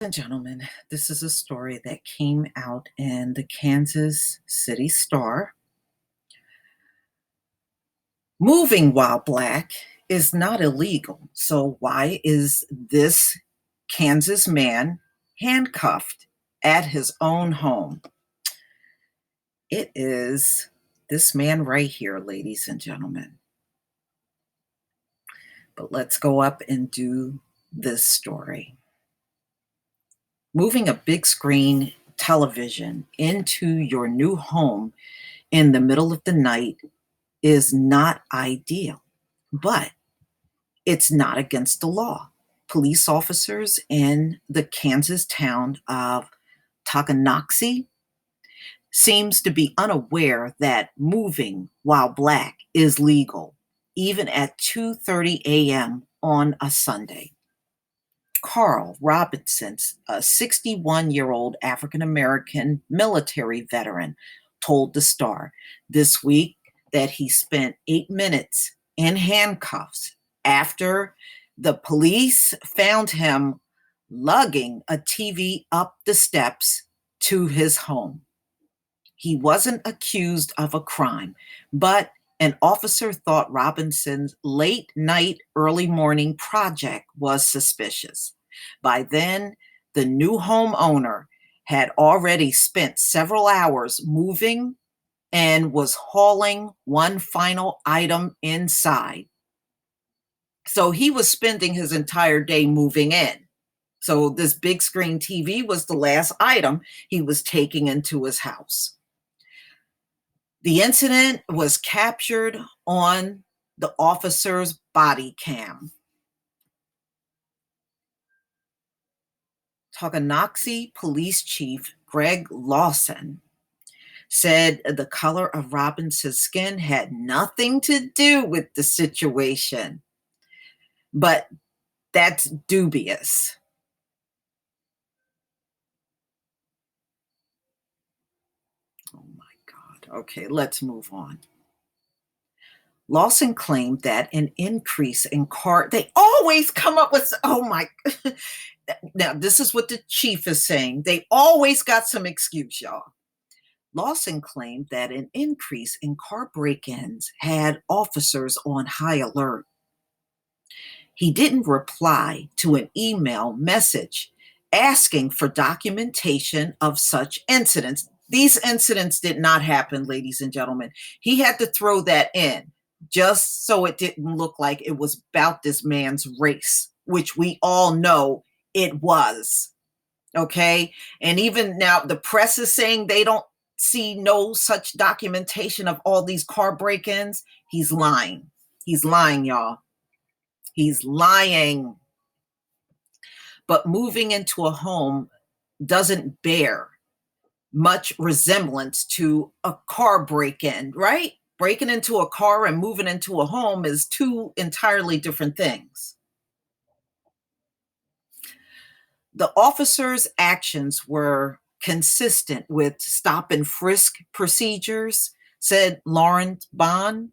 And gentlemen, this is a story that came out in the Kansas City Star. Moving while black is not illegal. So why is this Kansas man handcuffed at his own home? It is this man right here, ladies and gentlemen. But let's go up and do this story. Moving a big screen television into your new home in the middle of the night is not ideal, but it's not against the law. Police officers in the Kansas town of Tocanoxie seems to be unaware that moving while black is legal, even at 2:30 a.m. on a Sunday. Carl Robinson, a 61-year-old African-American military veteran, told the Star this week that he spent 8 minutes in handcuffs after the police found him lugging a TV up the steps to his home. He wasn't accused of a crime, but an officer thought Robinson's late night, early morning project was suspicious. By then, the new homeowner had already spent several hours moving and was hauling one final item inside. So he was spending his entire day moving in. So this big screen TV was the last item he was taking into his house. The incident was captured on the officer's body cam. Tocanoxie Police Chief Greg Lawson said the color of Robinson's skin had nothing to do with the situation, but that's dubious. Oh my God. Okay, let's move on. Lawson claimed that an increase in they always come up with, oh my, now this is what the chief is saying. They always got some excuse, y'all. Lawson claimed that an increase in car break-ins had officers on high alert. He didn't reply to an email message asking for documentation of such incidents. These incidents did not happen, ladies and gentlemen. He had to throw that in just so it didn't look like it was about this man's race, which we all know it was. Okay. And even now, the press is saying they don't see no such documentation of all these car break ins. He's lying. He's lying, y'all. He's lying. But moving into a home doesn't bear much resemblance to a car break-in, right? Breaking into a car and moving into a home is two entirely different things. The officer's actions were consistent with stop and frisk procedures, said Lawrence Bond,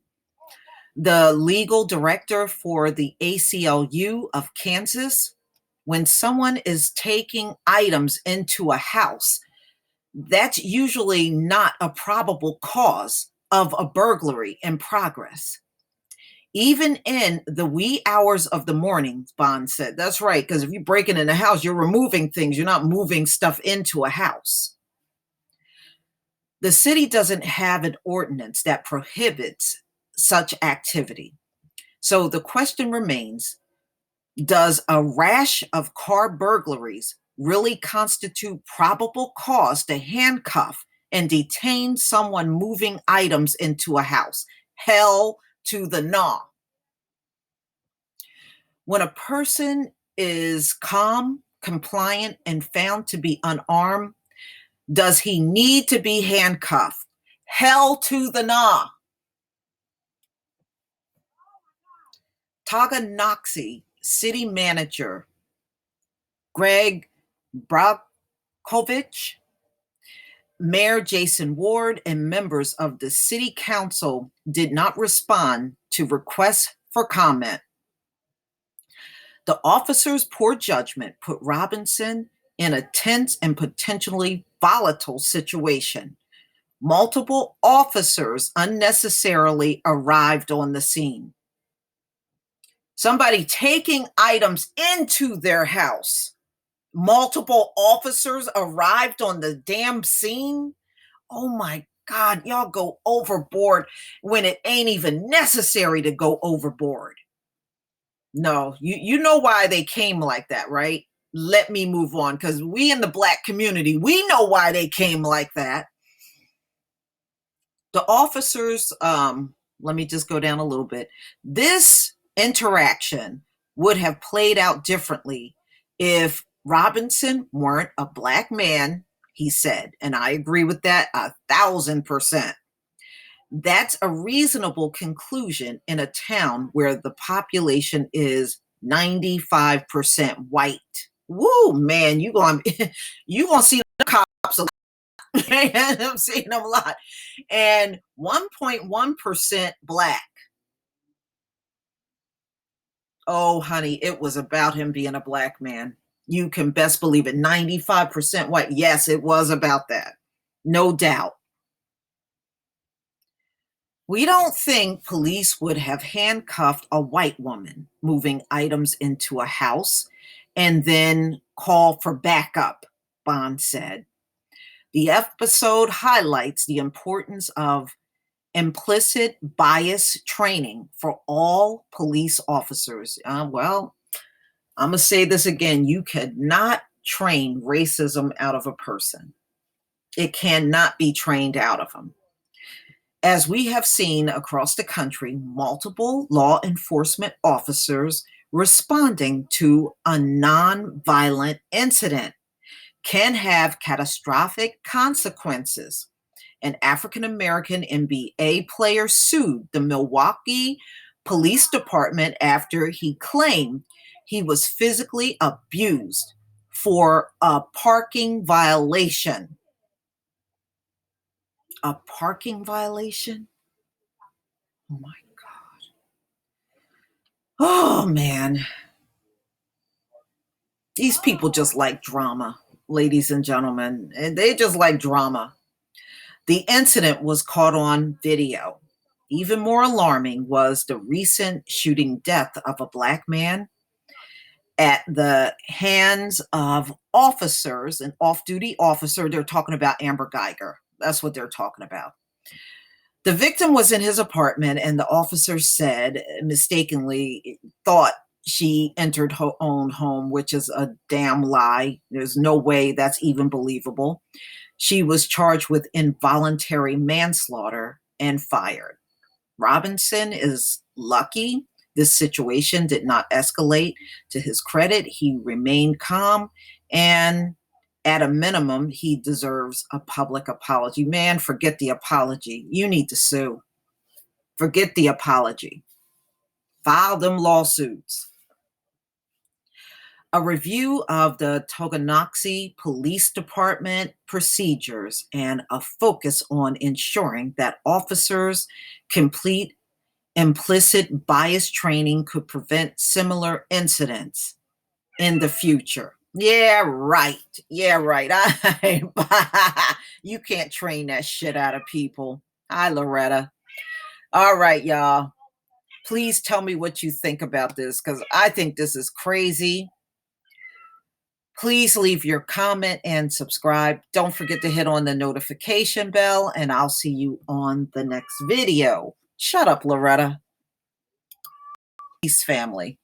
the legal director for the ACLU of Kansas. When someone is taking items into a house, that's usually not a probable cause of a burglary in progress. Even in the wee hours of the morning, Bond said. That's right, because if you're breaking in a house, you're removing things. You're not moving stuff into a house. The city doesn't have an ordinance that prohibits such activity. So the question remains, does a rash of car burglaries really constitute probable cause to handcuff and detain someone moving items into a house? Hell to the no. When a person is calm, compliant, and found to be unarmed, does he need to be handcuffed? Hell to the no. Tocanoxie City Manager Greg Brockovich, Mayor Jason Ward, and members of the city council did not respond to requests for comment. The officer's poor judgment put Robinson in a tense and potentially volatile situation. Multiple officers unnecessarily arrived on the scene. Somebody taking items into their house. Multiple officers arrived on the damn scene. Oh my God, y'all go overboard when it ain't even necessary to go overboard. No, you know why they came like that, right? Let me move on, because we in the Black community, we know why they came like that. The officers, let me just go down a little bit. This interaction would have played out differently if Robinson weren't a Black man, he said. And I agree with that 1,000%. That's a reasonable conclusion in a town where the population is 95% white. Woo, man, you gonna see the cops a lot. I'm seeing them a lot. And 1.1% Black. Oh, honey, it was about him being a Black man. You can best believe it. 95% white. Yes, it was about that. No doubt. We don't think police would have handcuffed a white woman moving items into a house and then call for backup, Bond said. The episode highlights the importance of implicit bias training for all police officers. Well, I'm going to say this again. You cannot train racism out of a person. It cannot be trained out of them. As we have seen across the country, multiple law enforcement officers responding to a nonviolent incident can have catastrophic consequences. An African American NBA player sued the Milwaukee Police Department after he claimed he was physically abused for a parking violation. A parking violation? Oh my God. Oh man. These people just like drama, ladies and gentlemen. And they just like drama. The incident was caught on video. Even more alarming was the recent shooting death of a Black man at the hands of officers, an off-duty officer. They're talking about Amber Geiger. That's what they're talking about. The victim was in his apartment, and the officer said, mistakenly, thought she entered her own home, which is a damn lie. There's no way that's even believable. She was charged with involuntary manslaughter and fired. Robinson is lucky this situation did not escalate. To his credit, he remained calm, and at a minimum, he deserves a public apology. Man, forget the apology. You need to sue. Forget the apology. File them lawsuits. A review of the Tonganoxie Police Department procedures and a focus on ensuring that officers complete implicit bias training could prevent similar incidents in the future. Yeah, right. Yeah, right. You can't train that shit out of people. Hi, Loretta. All right, y'all. Please tell me what you think about this, because I think this is crazy. Please leave your comment and subscribe. Don't forget to hit on the notification bell, and I'll see you on the next video. Shut up, Loretta. Peace, family.